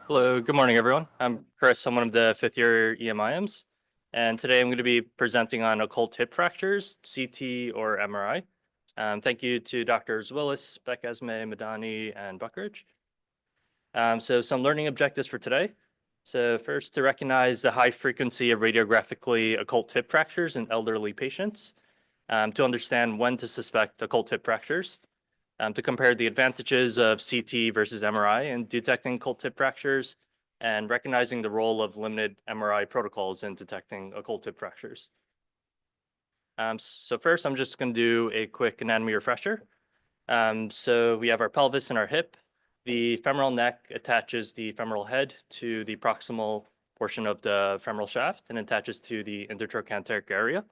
Hello, good morning, everyone. I'm Chris. I'm one of the fifth year EMIMs, and today I'm going to be presenting on occult hip fractures, CT or MRI. Thank you to Drs. Willis, Beck-Esme, Madani, and Buckridge. So some learning objectives for today. So first, to recognize the high frequency of radiographically occult hip fractures in elderly patients, to understand when to suspect occult hip fractures, to compare the advantages of CT versus MRI in detecting occult hip fractures, and recognizing the role of limited MRI protocols in detecting occult hip fractures. So first, I'm just going to do a quick anatomy refresher. So we have our pelvis and our hip. The femoral neck attaches the femoral head to the proximal portion of the femoral shaft and attaches to the intertrochanteric area.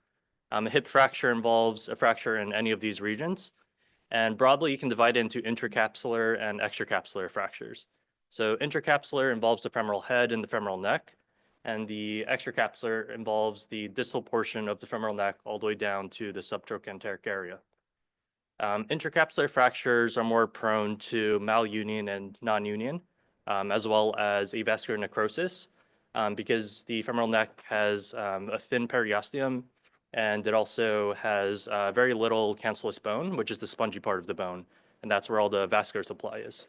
A hip fracture involves a fracture in any of these regions. And broadly, you can divide it into intracapsular and extracapsular fractures. So intracapsular involves the femoral head and the femoral neck, and the extracapsular involves the distal portion of the femoral neck all the way down to the subtrochanteric area. Intracapsular fractures are more prone to malunion and non-union, as well as avascular necrosis, because the femoral neck has a thin periosteum, and it also has very little cancellous bone, which is the spongy part of the bone, and that's where all the vascular supply is.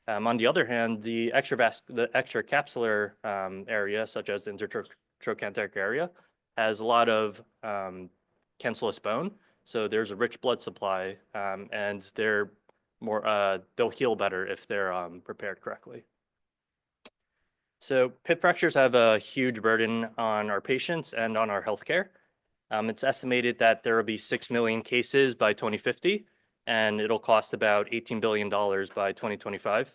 On the other hand, the extracapsular area, such as the intertrochanteric area, has a lot of cancellous bone, so there's a rich blood supply, and they'll heal better if they're prepared correctly. So hip fractures have a huge burden on our patients and on our healthcare. It's estimated that there will be 6 million cases by 2050, and it'll cost about $18 billion by 2025.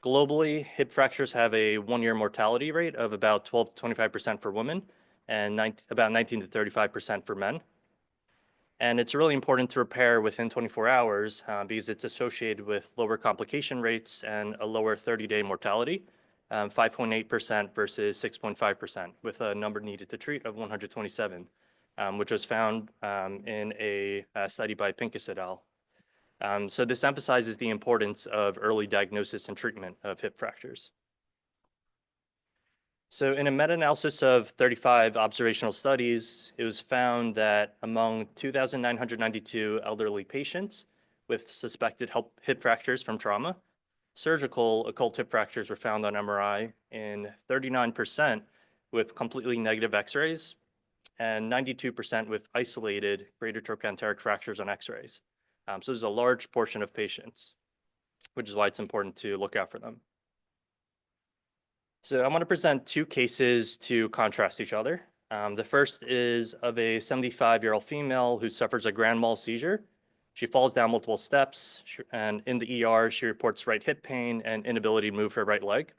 Globally, hip fractures have a 1-year mortality rate of about 12 to 25% for women and about 19 to 35% for men. And it's really important to repair within 24 hours because it's associated with lower complication rates and a lower 30-day mortality, 5.8% versus 6.5%, with a number needed to treat of 127, which was found in a study by Pincus et al. So this emphasizes the importance of early diagnosis and treatment of hip fractures. So in a meta-analysis of 35 observational studies, it was found that among 2,992 elderly patients with suspected hip fractures from trauma, surgical occult hip fractures were found on MRI in 39% with completely negative x-rays and 92% with isolated greater trochanteric fractures on x-rays. So there's a large portion of patients, which is why it's important to look out for them. So I want to present two cases to contrast each other. The first is of a 75-year-old female who suffers a grand mal seizure. She falls down multiple steps, and in the ER, she reports right hip pain and inability to move her right leg.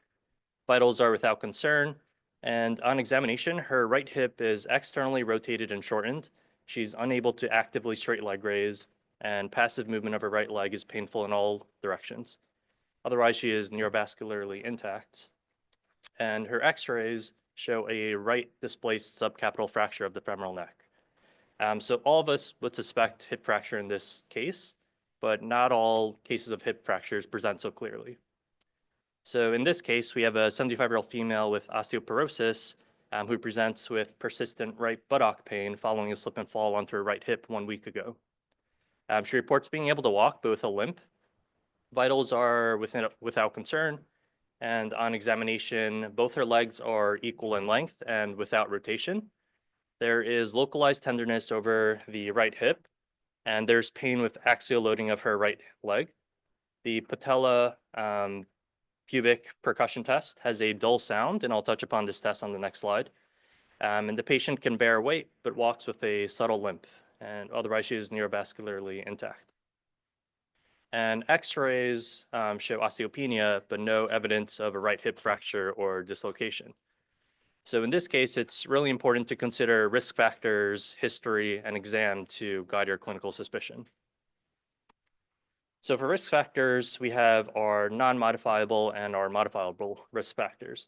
Vitals are without concern, and on examination, her right hip is externally rotated and shortened. She's unable to actively straight leg raise, and passive movement of her right leg is painful in all directions. Otherwise, she is neurovascularly intact. And her x-rays show a right displaced subcapital fracture of the femoral neck. So all of us would suspect hip fracture in this case, but not all cases of hip fractures present so clearly. So in this case, we have a 75-year-old female with osteoporosis who presents with persistent right buttock pain following a slip and fall onto her right hip 1 week ago. She reports being able to walk, but with a limp. Vitals are without concern, and on examination, both her legs are equal in length and without rotation. There is localized tenderness over the right hip, and there's pain with axial loading of her right leg. The patella pubic percussion test has a dull sound, and I'll touch upon this test on the next slide. And the patient can bear weight, but walks with a subtle limp, and otherwise she is neurovascularly intact. And x-rays show osteopenia, but no evidence of a right hip fracture or dislocation. So in this case, it's really important to consider risk factors, history, and exam to guide your clinical suspicion. So for risk factors, we have our non-modifiable and our modifiable risk factors.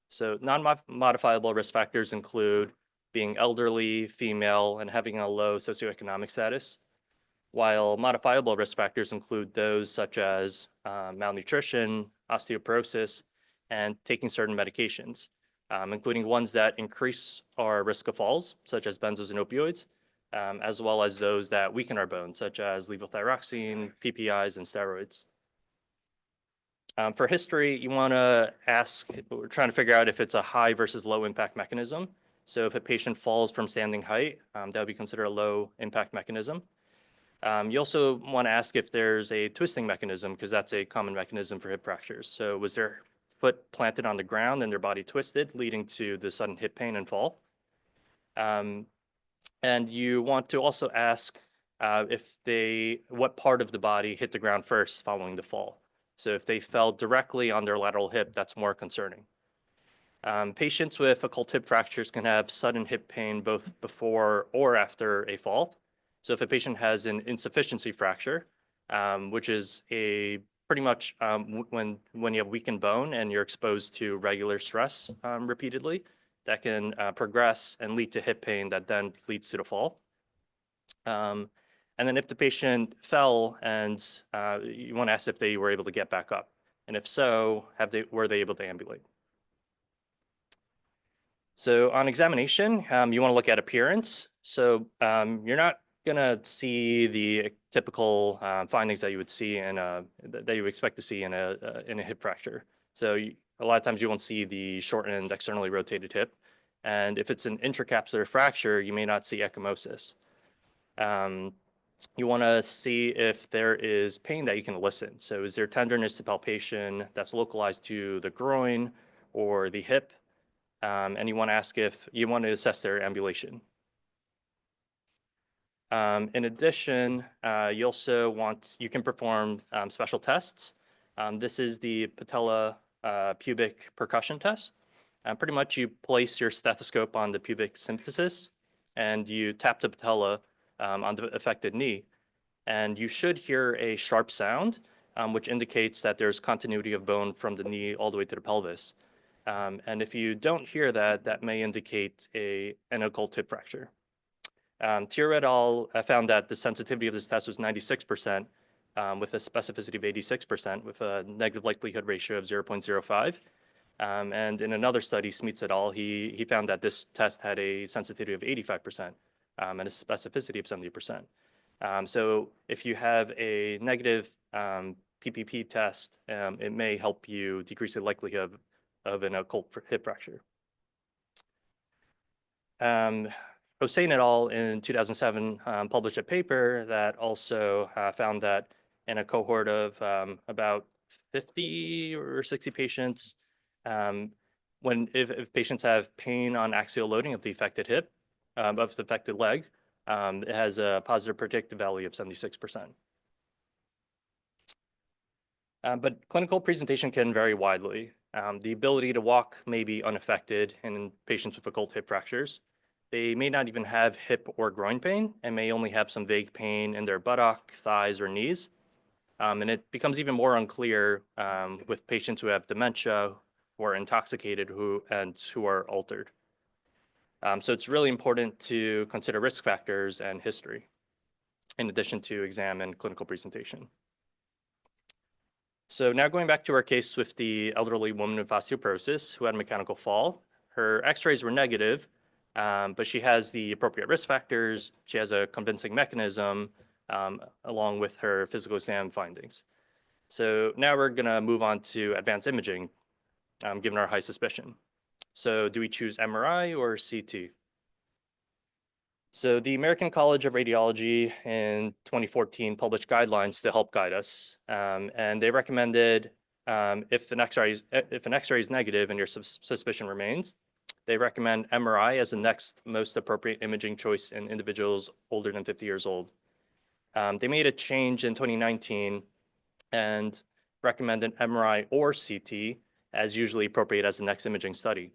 So non-modifiable risk factors include being elderly, female, and having a low socioeconomic status. while modifiable risk factors include those such as malnutrition, osteoporosis, and taking certain medications, including ones that increase our risk of falls, such as benzos and opioids, as well as those that weaken our bones, such as levothyroxine, PPIs, and steroids. For history, you want to ask, we're trying to figure out if it's a high versus low impact mechanism. So if a patient falls from standing height, that would be considered a low impact mechanism. You also want to ask if there's a twisting mechanism, because that's a common mechanism for hip fractures. So was their foot planted on the ground and their body twisted, leading to the sudden hip pain and fall? And you want to also ask what part of the body hit the ground first following the fall. So if they fell directly on their lateral hip, that's more concerning. Patients with occult hip fractures can have sudden hip pain both before or after a fall. So if a patient has an insufficiency fracture, which is a pretty much when you have weakened bone and you're exposed to regular stress repeatedly, that can progress and lead to hip pain that then leads to the fall. And then if the patient fell and you want to ask if they were able to get back up. And if so, were they able to ambulate? So on examination, you want to look at appearance. So you're not going to see the typical findings that you would see that you expect to see in a hip fracture. So a lot of times you won't see the shortened externally rotated hip. And if it's an intracapsular fracture, you may not see ecchymosis. You want to see if there is pain that you can elicit. So is there tenderness to palpation that's localized to the groin or the hip? And you want to ask if you want to assess their ambulation. In addition, you can perform special tests. This is the patella pubic percussion test. Pretty much you place your stethoscope on the pubic symphysis and you tap the patella on the affected knee. And you should hear a sharp sound, which indicates that there's continuity of bone from the knee all the way to the pelvis. And if you don't hear that, that may indicate an occult hip fracture. Tier et al. Found that the sensitivity of this test was 96%, with a specificity of 86%, with a negative likelihood ratio of 0.05. And in another study, Smeets et al., he found that this test had a sensitivity of 85% and a specificity of 70%. So if you have a negative PPP test, it may help you decrease the likelihood of an occult hip fracture. Hossein et al. In 2007 published a paper that also found that in a cohort of about 50 or 60 patients, if patients have pain on axial loading of the affected hip, of the affected leg, it has a positive predictive value of 76%. But clinical presentation can vary widely. The ability to walk may be unaffected in patients with occult hip fractures. They may not even have hip or groin pain and may only have some vague pain in their buttock, thighs, or knees. And it becomes even more unclear with patients who have dementia, who are intoxicated, who are altered. So it's really important to consider risk factors and history, in addition to exam and clinical presentation. So now going back to our case with the elderly woman with osteoporosis who had a mechanical fall. Her x-rays were negative, but she has the appropriate risk factors. She has a convincing mechanism along with her physical exam findings. So now we're going to move on to advanced imaging, given our high suspicion. So do we choose MRI or CT? So the American College of Radiology in 2014 published guidelines to help guide us. And they recommended if an X-ray is negative and your suspicion remains, they recommend MRI as the next most appropriate imaging choice in individuals older than 50 years old. They made a change in 2019 and recommended MRI or CT as usually appropriate as the next imaging study.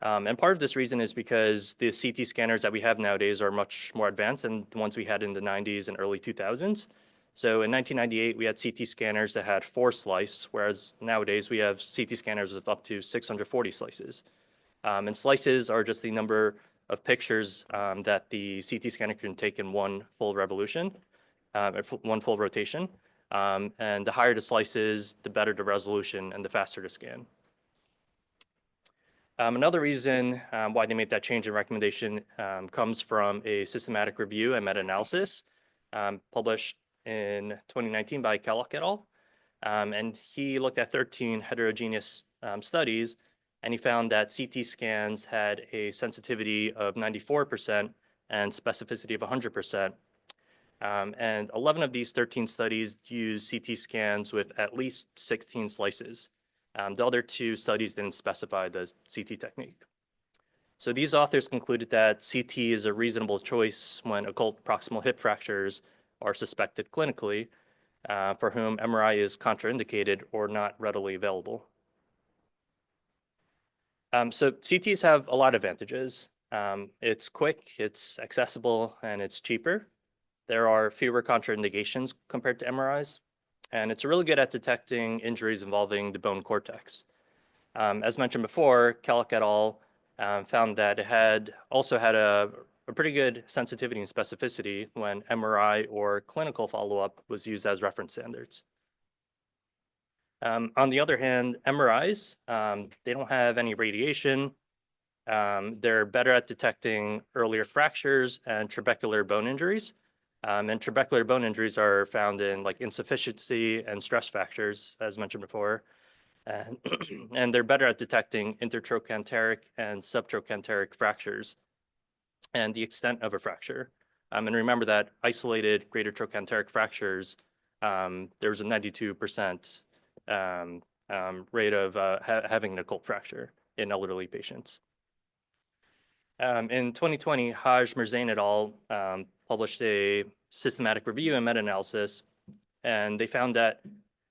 And part of this reason is because the CT scanners that we have nowadays are much more advanced than the ones we had in the 90s and early 2000s. So in 1998, we had CT scanners that had 4 slices, whereas nowadays we have CT scanners with up to 640 slices. And slices are just the number of pictures that the CT scanner can take in one full revolution. one full rotation. And the higher the slices, the better the resolution and the faster the scan. Another reason why they made that change in recommendation comes from a systematic review and meta-analysis published in 2019 by Kellogg et al. And he looked at 13 heterogeneous studies, and he found that CT scans had a sensitivity of 94% and specificity of 100%. And 11 of these 13 studies used CT scans with at least 16 slices. The other 2 studies didn't specify the CT technique. So these authors concluded that CT is a reasonable choice when occult proximal hip fractures are suspected clinically, for whom MRI is contraindicated or not readily available. So CTs have a lot of advantages. It's quick, it's accessible, and it's cheaper. There are fewer contraindications compared to MRIs, and it's really good at detecting injuries involving the bone cortex. As mentioned before, Kellogg et al. Found that it also had a pretty good sensitivity and specificity when MRI or clinical follow-up was used as reference standards. On the other hand, MRIs, they don't have any radiation. They're better at detecting earlier fractures and trabecular bone injuries. And trabecular bone injuries are found in like insufficiency and stress fractures, as mentioned before. And they're better at detecting intertrochanteric and subtrochanteric fractures and the extent of a fracture. And remember that isolated greater trochanteric fractures, there's a 92% rate of having an occult fracture in elderly patients. In 2020, Haj Mirzain et al. Published a systematic review and meta-analysis, and they found that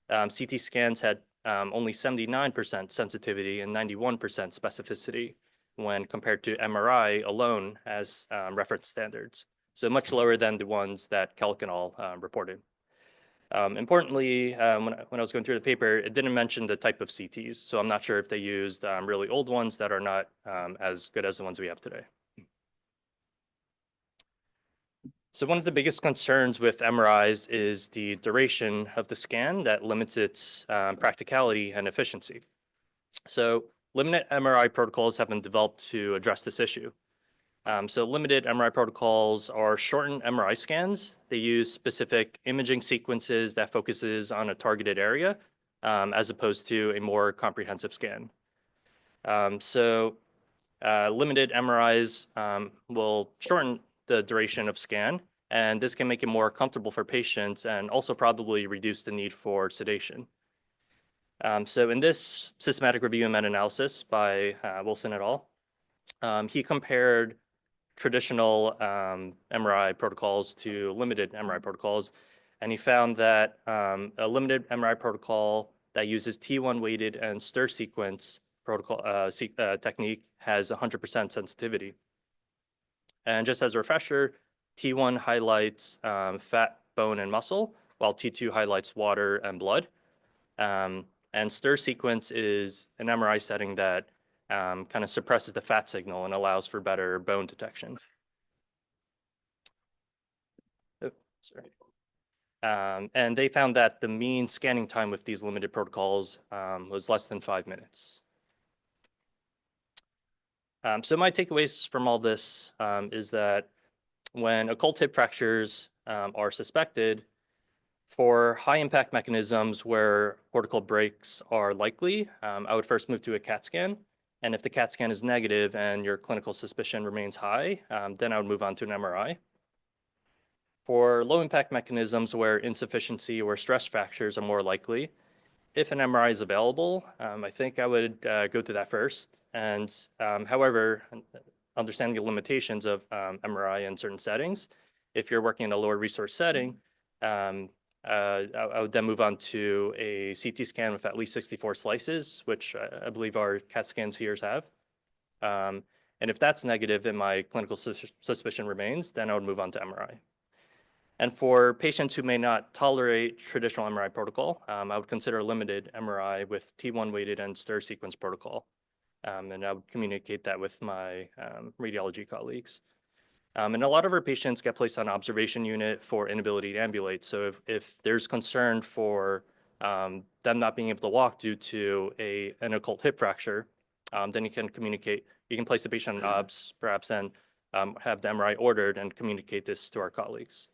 CT scans had only 79% sensitivity and 91% specificity when compared to MRI alone as reference standards, so much lower than the ones that Kellogg et al. Reported. Importantly, when I was going through the paper, it didn't mention the type of CTs, so I'm not sure if they used really old ones that are not as good as the ones we have today. So one of the biggest concerns with MRIs is the duration of the scan that limits its practicality and efficiency. So limited MRI protocols have been developed to address this issue. So limited MRI protocols are shortened MRI scans. They use specific imaging sequences that focuses on a targeted area, as opposed to a more comprehensive scan. Limited MRIs will shorten the duration of scan, and this can make it more comfortable for patients and also probably reduce the need for sedation. So in this systematic review and meta-analysis by Wilson et al., he compared traditional MRI protocols to limited MRI protocols, and he found that a limited MRI protocol that uses T1 weighted and stir sequence protocol technique has 100% sensitivity. And just as a refresher, T1 highlights fat, bone, and muscle, while T2 highlights water and blood. And stir sequence is an MRI setting that kind of suppresses the fat signal and allows for better bone detection. Oh, sorry. And they found that the mean scanning time with these limited protocols was less than 5 minutes. So my takeaways from all this is that when occult hip fractures are suspected, for high impact mechanisms where cortical breaks are likely, I would first move to a CAT scan. And if the CAT scan is negative and your clinical suspicion remains high, then I would move on to an MRI. For low impact mechanisms where insufficiency or stress fractures are more likely, if an MRI is available, I think I would go to that first. And however, understanding the limitations of MRI in certain settings, if you're working in a lower resource setting, I would then move on to a CT scan with at least 64 slices, which I believe our CAT scans here have. And if that's negative and my clinical suspicion remains, then I would move on to MRI. And for patients who may not tolerate traditional MRI protocol, I would consider a limited MRI with T1 weighted and stir sequence protocol. And I would communicate that with my radiology colleagues. And a lot of our patients get placed on observation unit for inability to ambulate. So if there's concern for them not being able to walk due to an occult hip fracture, then you can place the patient on OBS perhaps and have the MRI ordered and communicate this to our colleagues.